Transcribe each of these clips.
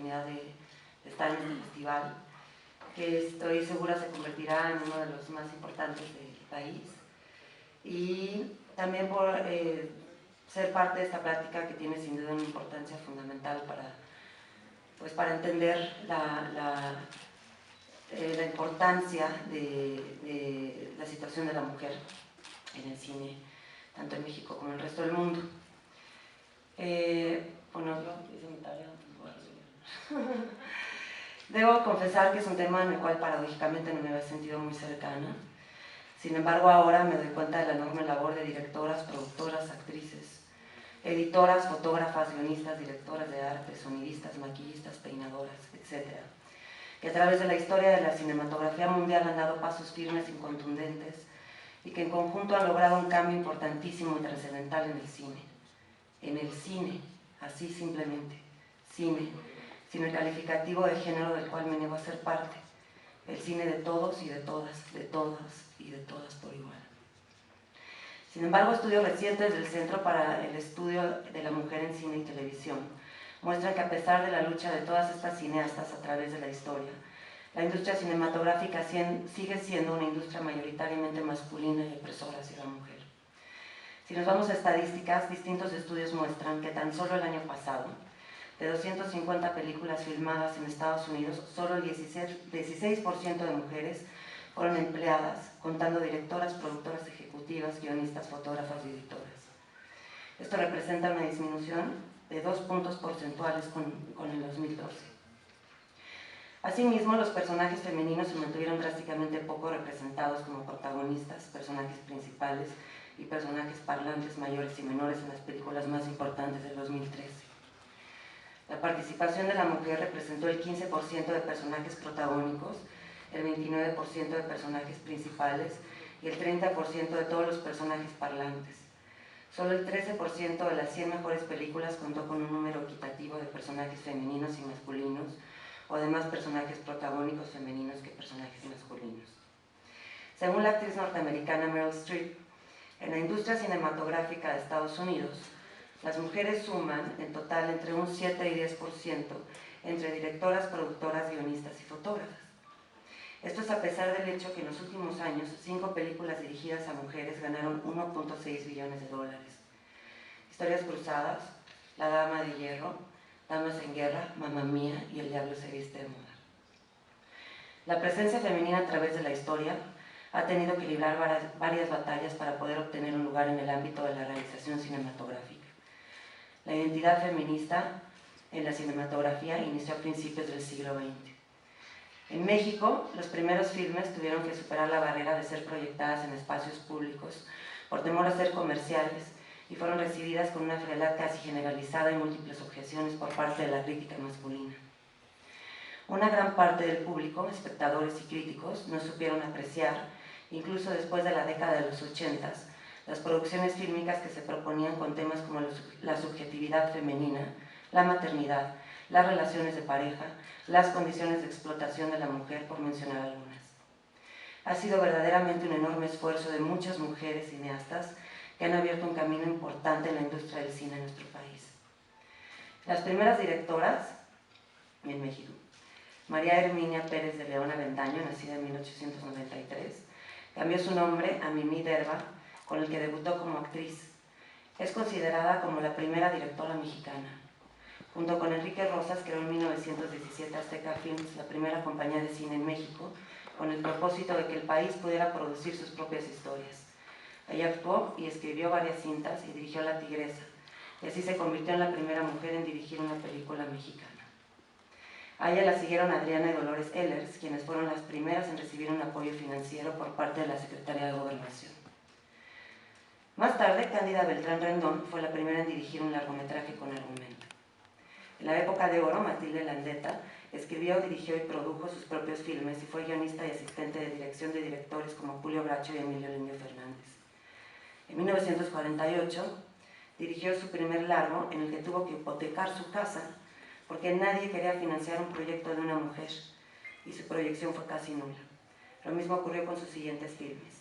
oportunidad de estar en este festival, que estoy segura se convertirá en uno de los más importantes del país, y también por ser parte de esta práctica que tiene sin duda una importancia fundamental para entender la importancia de la situación de la mujer en el cine, tanto en México como en el resto del mundo. Bueno, yo hice mi tarea, debo confesar que es un tema en el cual paradójicamente no me había sentido muy cercana. Sin embargo, ahora me doy cuenta de la enorme labor de directoras, productoras, actrices, editoras, fotógrafas, guionistas, directoras de arte, sonidistas, maquillistas, peinadoras, etc., que a través de la historia de la cinematografía mundial han dado pasos firmes y contundentes y que en conjunto han logrado un cambio importantísimo y trascendental en el cine. En el cine, así simplemente, cine, sin el calificativo de género del cual me niego a ser parte. El cine de todos y de todas, de todas y de todas por igual. Sin embargo, estudios recientes del Centro para el Estudio de la Mujer en Cine y Televisión muestran que a pesar de la lucha de todas estas cineastas a través de la historia, la industria cinematográfica sigue siendo una industria mayoritariamente masculina y opresora hacia la mujer. Si nos vamos a estadísticas, distintos estudios muestran que tan solo el año pasado, de 250 películas filmadas en Estados Unidos, solo el 16% de mujeres fueron empleadas, contando directoras, productoras ejecutivas, guionistas, fotógrafas y editoras. Esto representa una disminución de 2 puntos porcentuales con el 2012. Asimismo, los personajes femeninos se mantuvieron drásticamente poco representados como protagonistas, personajes principales y personajes parlantes mayores y menores en las películas más importantes del 2013. La participación de la mujer representó el 15% de personajes protagónicos, el 29% de personajes principales y el 30% de todos los personajes parlantes. Solo el 13% de las 100 mejores películas contó con un número equitativo de personajes femeninos y masculinos, o de más personajes protagónicos femeninos que personajes masculinos. Según la actriz norteamericana Meryl Streep, en la industria cinematográfica de Estados Unidos, las mujeres suman en total entre un 7 y 10% entre directoras, productoras, guionistas y fotógrafas. Esto es a pesar del hecho que en los últimos años 5 películas dirigidas a mujeres ganaron 1.6 billones de dólares. Historias cruzadas, La Dama de Hierro, Damas en Guerra, Mamma Mía y El Diablo se viste de moda. La presencia femenina a través de la historia ha tenido que librar varias batallas para poder obtener un lugar en el ámbito de la realización cinematográfica. La identidad feminista en la cinematografía inició a principios del siglo XX. En México, los primeros filmes tuvieron que superar la barrera de ser proyectadas en espacios públicos por temor a ser comerciales y fueron recibidas con una frialdad casi generalizada y múltiples objeciones por parte de la crítica masculina. Una gran parte del público, espectadores y críticos, no supieron apreciar, incluso después de la década de los 80, las producciones fílmicas que se proponían con temas como la subjetividad femenina, la maternidad, las relaciones de pareja, las condiciones de explotación de la mujer, por mencionar algunas. Ha sido verdaderamente un enorme esfuerzo de muchas mujeres cineastas que han abierto un camino importante en la industria del cine en nuestro país. Las primeras directoras en México: María Herminia Pérez de León Avendaño, nacida en 1893, cambió su nombre a Mimí Derba, con el que debutó como actriz. Es considerada como la primera directora mexicana. Junto con Enrique Rosas creó en 1917 Azteca Films, la primera compañía de cine en México, con el propósito de que el país pudiera producir sus propias historias. Allí actuó y escribió varias cintas y dirigió La Tigresa, y así se convirtió en la primera mujer en dirigir una película mexicana. A ella la siguieron Adriana y Dolores Ehlers, quienes fueron las primeras en recibir un apoyo financiero por parte de la Secretaría de Gobernación. Más tarde, Cándida Beltrán Rendón fue la primera en dirigir un largometraje con argumento. En la época de oro, Matilde Landeta escribió, dirigió y produjo sus propios filmes y fue guionista y asistente de dirección de directores como Julio Bracho y Emilio Lindio Fernández. En 1948 dirigió su primer largo, en el que tuvo que hipotecar su casa porque nadie quería financiar un proyecto de una mujer y su proyección fue casi nula. Lo mismo ocurrió con sus siguientes filmes.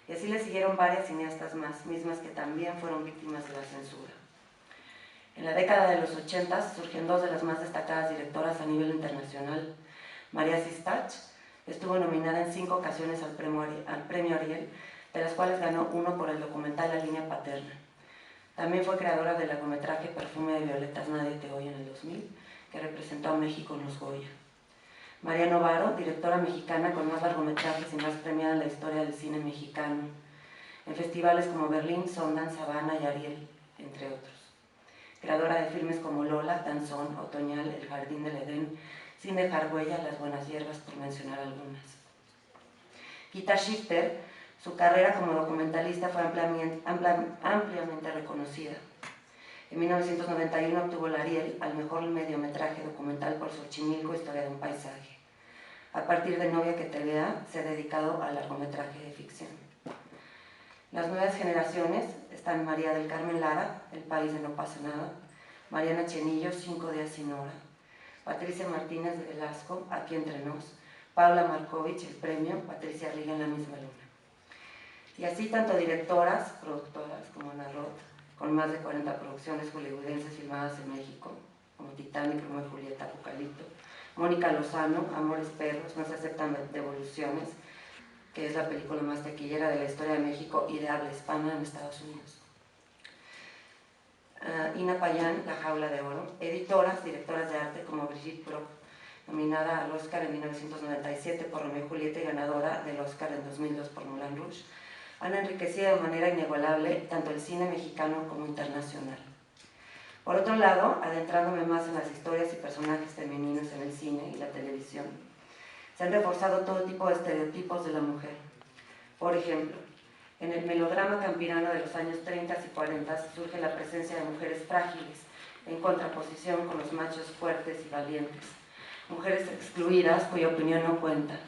Y así le siguieron varias cineastas más, mismas que también fueron víctimas de la censura. En la década de los 80 surgen dos de las más destacadas directoras a nivel internacional. María Sistach estuvo nominada en 5 ocasiones al premio Ariel, de las cuales ganó 1 por el documental La línea paterna. También fue creadora del largometraje Perfume de violetas Nadie te oye en el 2000, que representó a México en los Goya. María Novaro, directora mexicana con más largometrajes y más premiada en la historia del cine mexicano, en festivales como Berlín, Sundance, Habana y Ariel, entre otros. Creadora de filmes como Lola, Danzón, Otoñal, El jardín del Edén, Sin dejar huella, Las buenas hierbas, por mencionar algunas. Gita Shifter, su carrera como documentalista fue ampliamente reconocida. En 1991 obtuvo el Ariel al mejor mediometraje documental por Xochimilco, Historia de un paisaje. A partir de Novia que te vea, se ha dedicado al largometraje de ficción. Las nuevas generaciones están María del Carmen Lara, El país de no pasa nada, Mariana Chenillo, 5 días sin hora, Patricia Martínez de Velasco, Aquí entre nos, Paula Markovich, El premio, Patricia Riga en La misma luna. Y así tanto directoras, productoras como Ana Roth, con más de 40 producciones hollywoodenses filmadas en México, como Titanic, Romeo y Julieta, Apocalipto, Mónica Lozano, Amores perros, No se aceptan devoluciones, que es la película más taquillera de la historia de México y de habla hispana en Estados Unidos. Ina Payán, La jaula de oro, editoras, directoras de arte como Brigitte Propp, nominada al Oscar en 1997 por Romeo y Julieta y ganadora del Oscar en 2002 por Moulin Rouge, han enriquecido de manera inigualable tanto el cine mexicano como internacional. Por otro lado, adentrándome más en las historias y personajes femeninos en el cine y la televisión, se han reforzado todo tipo de estereotipos de la mujer. Por ejemplo, en el melodrama campirano de los años 30 y 40 surge la presencia de mujeres frágiles, en contraposición con los machos fuertes y valientes. Mujeres excluidas cuya opinión no cuenta.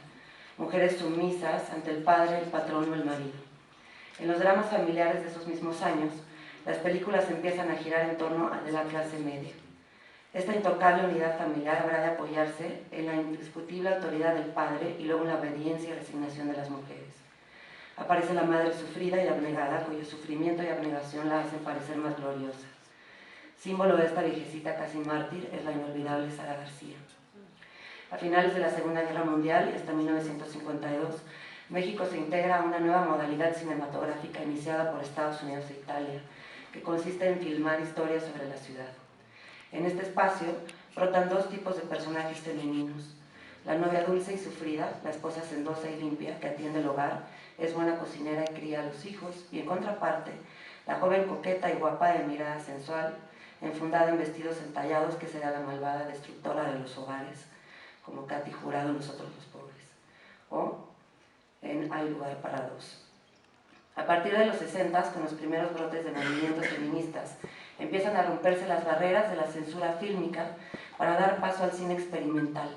Mujeres sumisas ante el padre, el patrón o el marido. En los dramas familiares de esos mismos años, las películas empiezan a girar en torno a la clase media. Esta intocable unidad familiar habrá de apoyarse en la indiscutible autoridad del padre y luego en la obediencia y resignación de las mujeres. Aparece la madre sufrida y abnegada, cuyo sufrimiento y abnegación la hacen parecer más gloriosa. Símbolo de esta viejecita casi mártir es la inolvidable Sara García. A finales de la Segunda Guerra Mundial y hasta 1952, México se integra a una nueva modalidad cinematográfica iniciada por Estados Unidos e Italia, que consiste en filmar historias sobre la ciudad. En este espacio brotan 2 tipos de personajes femeninos. La novia dulce y sufrida, la esposa sendosa y limpia que atiende el hogar, es buena cocinera y cría a los hijos, y en contraparte, la joven coqueta y guapa de mirada sensual, enfundada en vestidos entallados que será la malvada destructora de los hogares, como Katy Jurado en Nosotros los pobres, o en Hay lugar para dos. A partir de los 60, con los primeros brotes de movimientos feministas, empiezan a romperse las barreras de la censura fílmica para dar paso al cine experimental,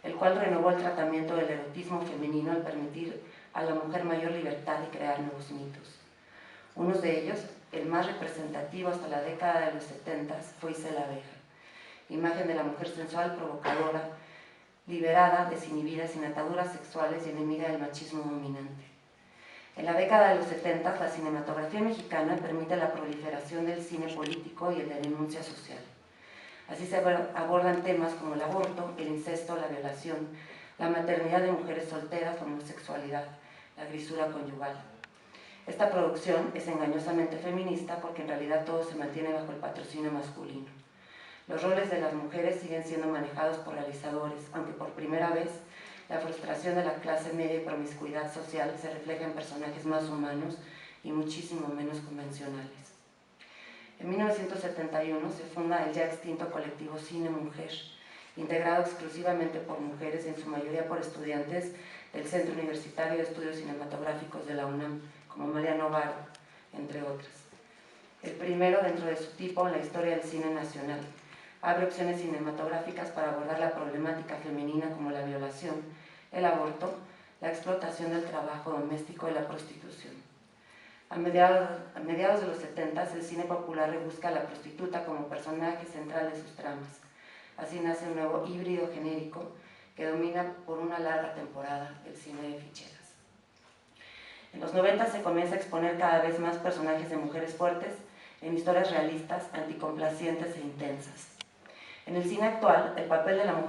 el cual renovó el tratamiento del erotismo femenino al permitir a la mujer mayor libertad y crear nuevos mitos. Uno de ellos, el más representativo hasta la década de los 70, fue Isela Abeja, imagen de la mujer sensual, provocadora, liberada, desinhibida, sin ataduras sexuales y enemiga del machismo dominante. En la década de los 70, la cinematografía mexicana permite la proliferación del cine político y el de denuncia social. Así se abordan temas como el aborto, el incesto, la violación, la maternidad de mujeres solteras, la homosexualidad, la grisura conyugal. Esta producción es engañosamente feminista porque en realidad todo se mantiene bajo el patrocinio masculino. Los roles de las mujeres siguen siendo manejados por realizadores, aunque por primera vez la frustración de la clase media y promiscuidad social se refleja en personajes más humanos y muchísimo menos convencionales. En 1971 se funda el ya extinto colectivo Cine Mujer, integrado exclusivamente por mujeres, en su mayoría por estudiantes del Centro Universitario de Estudios Cinematográficos de la UNAM, como María Novaro, entre otras. El primero dentro de su tipo en la historia del cine nacional. Abre opciones cinematográficas para abordar la problemática femenina como la violación, el aborto, la explotación del trabajo doméstico y la prostitución. A mediados de los 70, el cine popular rebusca a la prostituta como personaje central de sus tramas. Así nace un nuevo híbrido genérico que domina por una larga temporada el cine de ficheras. En los 90 se comienza a exponer cada vez más personajes de mujeres fuertes en historias realistas, anticomplacientes e intensas. En el cine actual, el papel de la mujer